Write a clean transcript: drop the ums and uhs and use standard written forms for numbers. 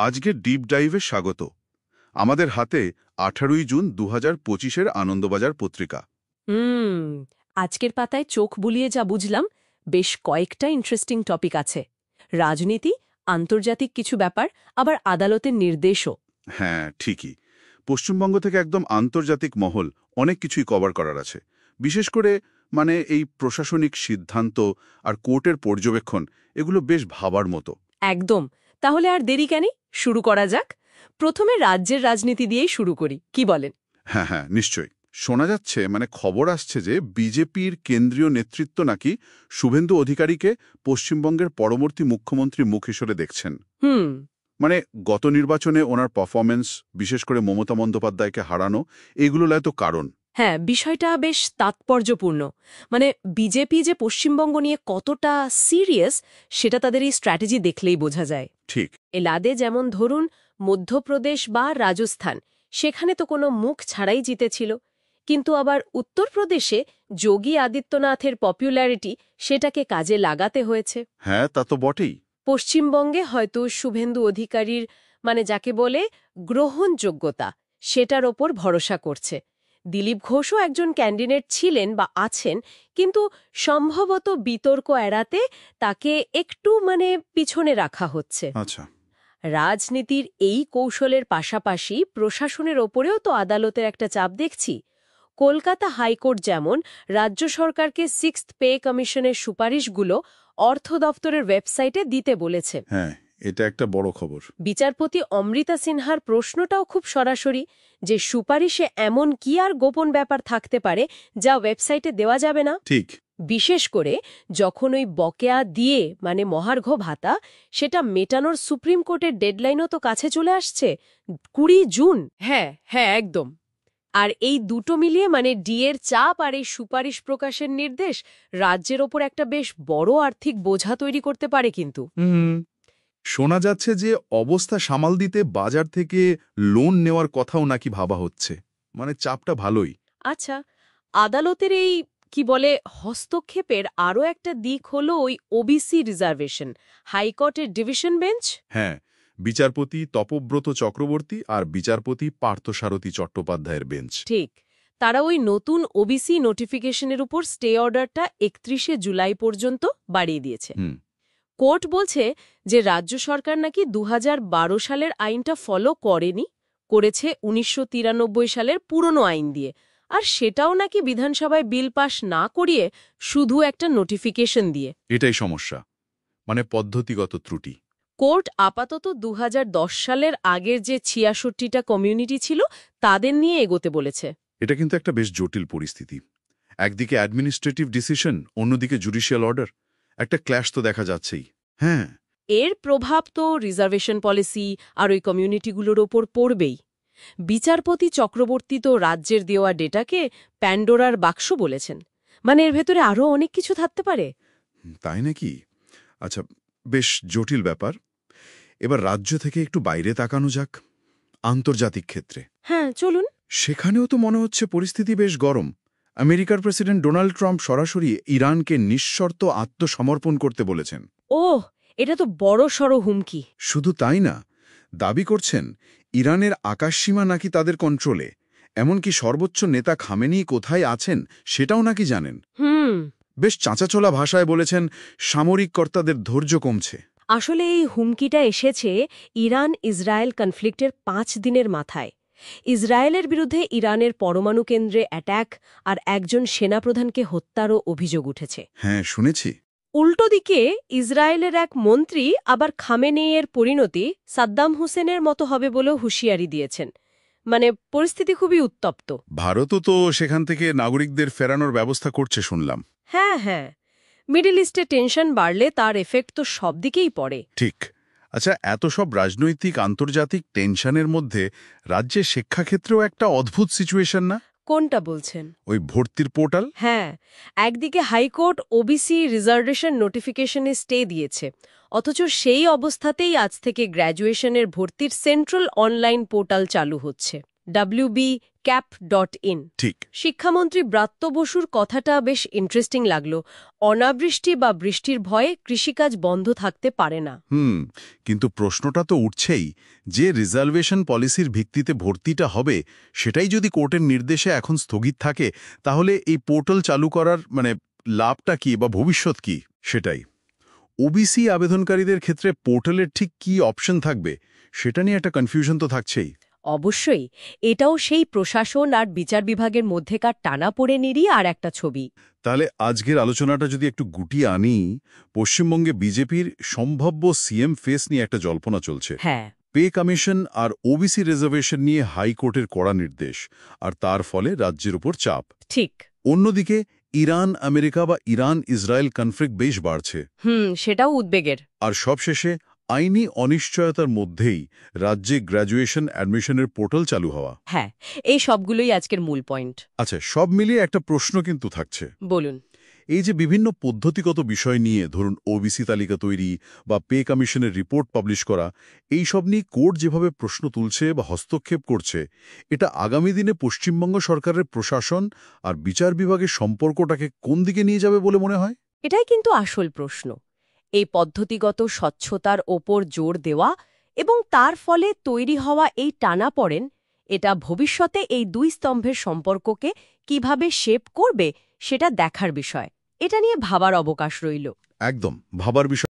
আজকের ডিপ ডাইভে স্বাগত। আমাদের হাতে 18ই জুন 2025-এর আনন্দবাজার পত্রিকা। হুম আজকের পাতায় চোখ বুলিয়ে যা বুঝলাম, বেশ কয়েকটা ইন্টারেস্টিং টপিক আছে। রাজনীতি, আন্তর্জাতিক কিছু ব্যাপার, আবার আদালতের নির্দেশও। হ্যাঁ, ঠিকই। পশ্চিমবঙ্গ থেকে একদম আন্তর্জাতিক মহল অনেক কিছুই কভার করার আছে। বিশেষ করে এই প্রশাসনিক সিদ্ধান্ত আর কোর্টের পর্যবেক্ষণ, এগুলো বেশ ভাবার মতো। একদম। তাহলে আর দেরি কেন, শুরু করা যাক। প্রথমে রাজ্যের রাজনীতি দিয়েই শুরু করি, কি বলেন? হ্যাঁ হ্যাঁ, নিশ্চয়ই। শোনা যাচ্ছে, খবর আসছে যে বিজেপির কেন্দ্রীয় নেতৃত্ব নাকি শুভেন্দু অধিকারীকে পশ্চিমবঙ্গের পরবর্তী মুখ্যমন্ত্রী মুখ হিসেবে দেখছেন। হুম গত নির্বাচনে ওনার পারফরমেন্স, বিশেষ করে মমতা বন্দ্যোপাধ্যায়কে হারানো, এগুলো তো কারণ। হ্যাঁ, বিষয়টা বেশ তাৎপর্যপূর্ণ। বিজেপি যে পশ্চিমবঙ্গ নিয়ে কতটা সিরিয়াস, সেটা তাদের এই স্ট্র্যাটেজি দেখলেই বোঝা যায়। ঠিক। এলাদে যেমন ধরুন মধ্যপ্রদেশ বা রাজস্থান, সেখানে তো কোনো মুখ ছাড়াই জিতেছিল, কিন্তু আবার উত্তরপ্রদেশে যোগী আদিত্যনাথের পপুলারিটি, সেটাকে কাজে লাগাতে হয়েছে। হ্যাঁ, তা তো বটেই। পশ্চিমবঙ্গে হয়তো শুভেন্দু অধিকারীর যাকে বলে গ্রহণযোগ্যতা, সেটার ওপর ভরসা করছে। দিলীপ ঘোষও একজন ক্যান্ডিডেট ছিলেন বা আছেন, কিন্তু সম্ভবত বিতর্ক এড়াতে তাকে একটু পিছনে রাখা হচ্ছে। আচ্ছা। রাজনীতির এই কৌশলের পাশাপাশি প্রশাসনের ওপরেও তো আদালতের একটা চাপ দেখছি। কলকাতা হাইকোর্ট যেমন রাজ্য সরকারকে 6th পে কমিশনের সুপারিশগুলো অর্থ দপ্তরের ওয়েবসাইটে দিতে বলেছে। হ্যাঁ, এটা একটা বড় খবর। বিচারপতি অমৃতা সিনহার প্রশ্নটাও খুব সরাসরি, যে সুপারিশে এমন কি আর গোপন ব্যাপার থাকতে পারে যা ওয়েবসাইটে দেওয়া যাবে না। ঠিক। বিশেষ করে যখন ওই বকেয়া দিয়ে মহার্ঘ ভাতা, সেটা মেটানোর সুপ্রিম কোর্টের ডেডলাইনও তো কাছে চলে আসছে, 20 জুন। হ্যাঁ হ্যাঁ, একদম। আর এই দুটো মিলিয়ে ডিএর চাপ আর এই সুপারিশ প্রকাশের নির্দেশ রাজ্যের ওপর একটা বেশ বড় আর্থিক বোঝা তৈরি করতে পারে। কিন্তু শোনা যাচ্ছে যে অবস্থা সামাল দিতে বাজার থেকে লোন নেওয়ার কথাও নাকি ভাবা হচ্ছে। চাপটা ভালোই। আচ্ছা, আদালতের এই কি বলে হস্তক্ষেপের আরও একটা দিক হলো ওই ওবিসি রিজার্ভেশন, হাইকোর্টের ডিভিশন বেঞ্চ। হ্যাঁ, বিচারপতি তপব্রত চক্রবর্তী আর বিচারপতি পার্থসারথী চট্টোপাধ্যায়ের বেঞ্চ। ঠিক, তারা ওই নতুন ওবিসি নোটিফিকেশনের উপর স্টে অর্ডারটা 31শে জুলাই পর্যন্ত বাড়িয়ে দিয়েছে। কোর্ট বলছে যে রাজ্য সরকার নাকি 2012 সালের আইনটা ফলো করেনি, করেছে 1993 সালের পুরনো আইন দিয়ে, আর সেটাও নাকি বিধানসভায় বিল পাশ না করিয়ে শুধু একটা নোটিফিকেশন দিয়ে। এটাই সমস্যা, পদ্ধতিগত ত্রুটি। কোর্ট আপাতত 2010 সালের আগের যে 66টা কমিউনিটি ছিল তাদের নিয়ে এগোতে বলেছে। এটা কিন্তু একটা বেশ জটিল পরিস্থিতি। একদিকে অ্যাডমিনিস্ট্রেটিভ ডিসিশন, অন্যদিকে জুডিশিয়াল অর্ডার। একটা ক্ল্যাশ তো দেখা যাচ্ছেই। হ্যাঁ, এর প্রভাব তো রিজার্ভেশন পলিসি আর ওই কমিউনিটিগুলোর ওপর পড়বেই। বিচারপতি চক্রবর্তী তো রাজ্যের দেওয়া ডেটাকে প্যান্ডোরার বাক্স বলেছেন। এর ভেতরে আরও অনেক কিছু থাকতে পারে। তাই নাকি? আচ্ছা, বেশ জটিল ব্যাপার। এবার রাজ্য থেকে একটু বাইরে তাকানো যাক, আন্তর্জাতিক ক্ষেত্রে। হ্যাঁ, চলুন। সেখানেও তো মনে হচ্ছে পরিস্থিতি বেশ গরম। আমেরিকার প্রেসিডেন্ট ডোনাল্ড ট্রাম্প সরাসরি ইরানকে নিঃশর্ত আত্মসমর্পণ করতে বলেছেন। ওহ, এটা তো বড় সড় হুমকি। শুধু তাই না, দাবি করছেন ইরানের আকাশসীমা নাকি তাদের কন্ট্রোলে। এমনকি সর্বোচ্চ নেতা খামেনি কোথায় আছেন সেটাও নাকি জানেন। বেশ চাঁচাছোলা ভাষায় বলেছেন সামরিক কর্তাদের ধৈর্য কমছে। আসলে এই হুমকিটা এসেছে ইরান ইসরায়েল কনফ্লিক্টের 5 দিনের মাথায়। ইসরায়েলের বিরুদ্ধে ইরানের পরমাণু কেন্দ্রে অ্যাট্যাক আর একজন সেনাপ্রধানকে হত্যারও অভিযোগ উঠেছে। হ্যাঁ, শুনেছি। উল্টো দিকে ইসরায়েলের এক মন্ত্রী আবার খামেনেইয়ের পরিণতি সাদ্দাম হুসেনের মতো হবে বলেও হুঁশিয়ারি দিয়েছেন। পরিস্থিতি খুবই উত্তপ্ত। ভারতও তো সেখান থেকে নাগরিকদের ফেরানোর ব্যবস্থা করছে শুনলাম। হ্যাঁ হ্যাঁ, মিডল ইস্টে টেনশন বাড়লে তার এফেক্ট তো সব দিকেই পড়ে। ঠিক। আচ্ছা, এত সব রাজনৈতিক আন্তর্জাতিক টেনশনের মধ্যে রাজ্যের শিক্ষাক্ষেত্রেও একটা অদ্ভুত সিচুয়েশন না? কোনটা বলছেন? ওই ভর্তির পোর্টাল। হ্যাঁ, একদিকে হাইকোর্ট ওবিসি রিজার্ভেশন নোটিফিকেশনে স্টে দিয়েছে, অথচ সেই অবস্থাতেই আজ থেকে গ্র্যাজুয়েশনের ভর্তির সেন্ট্রাল অনলাইন পোর্টাল চালু হচ্ছে। wbcap.in। ঠিক। শিক্ষামন্ত্রী ব্রাত্য বসুর কথাটা বেশ ইন্টারেস্টিং লাগলো। অনাবৃষ্টি বা বৃষ্টির ভয়ে কৃষিকাজ বন্ধ থাকতে পারে না। কিন্তু প্রশ্নটা তো উঠছেই, যে রিজার্ভেশন পলিসির ভিত্তিতে ভর্তিটা হবে সেটাই যদি কোর্টের নির্দেশে এখন স্থগিত থাকে, তাহলে এই পোর্টাল চালু করার লাভটা কি বা ভবিষ্যৎ কি সেটাই। ওবিসি আবেদনকারীদের ক্ষেত্রে পোর্টালের ঠিক কি অপশন থাকবে সেটা নিয়ে একটা কনফিউশন তো থাকছেই। অবশ্যই, এটাও সেই প্রশাসন আর বিচার বিভাগের মধ্যেকার টানাপোড়েনেরই আর একটা ছবি। তাহলে আজকের আলোচনাটা যদি একটু গুটিয়ে আনি, পশ্চিমবঙ্গে বিজেপির সম্ভাব্য সিএম ফেস নিয়ে একটা জল্পনা চলছে। হ্যাঁ, পে কমিশন আর ওবিসি রিজার্ভেশন নিয়ে হাইকোর্টের কড়া নির্দেশ, আর তার ফলে রাজ্যের উপর চাপ। ঠিক। অন্যদিকে ইরান আমেরিকা বা ইরান ইসরায়েল কনফ্লিক্ট বেশ বাড়ছে। সেটাও উদ্বেগের। আর সবশেষে আইনি অনিশ্চয়তার মধ্যেই রাজ্যে গ্র্যাজুয়েশন অ্যাডমিশনের পোর্টাল চালু হওয়া। হ্যাঁ, এই সবগুলোই আজকের মূল পয়েন্ট। আচ্ছা, সব মিলিয়ে একটা প্রশ্ন কিন্তু থাকছে। বলুন। এই যে বিভিন্ন পদ্ধতিগত বিষয় নিয়ে, ধরুন ওবিসি তালিকা তৈরি বা পে কমিশনের রিপোর্ট পাবলিশ করা, এই সব নিয়ে কোর্ট যেভাবে প্রশ্ন তুলছে বা হস্তক্ষেপ করছে, এটা আগামী দিনে পশ্চিমবঙ্গ সরকারের প্রশাসন আর বিচার বিভাগের সম্পর্কটাকে কোন দিকে নিয়ে যাবে বলে মনে হয়? এটাই কিন্তু আসল প্রশ্ন। এই পদ্ধতিগত স্বচ্ছতার ওপর জোর দেওয়া এবং তার ফলে তৈরি হওয়া এই টানাপড়েন, এটা ভবিষ্যতে এই দুই স্তম্ভের সম্পর্ককে কিভাবে শেপ করবে সেটা দেখার বিষয়। এটা নিয়ে ভাবার অবকাশ রইল। একদম ভাবার বিষয়।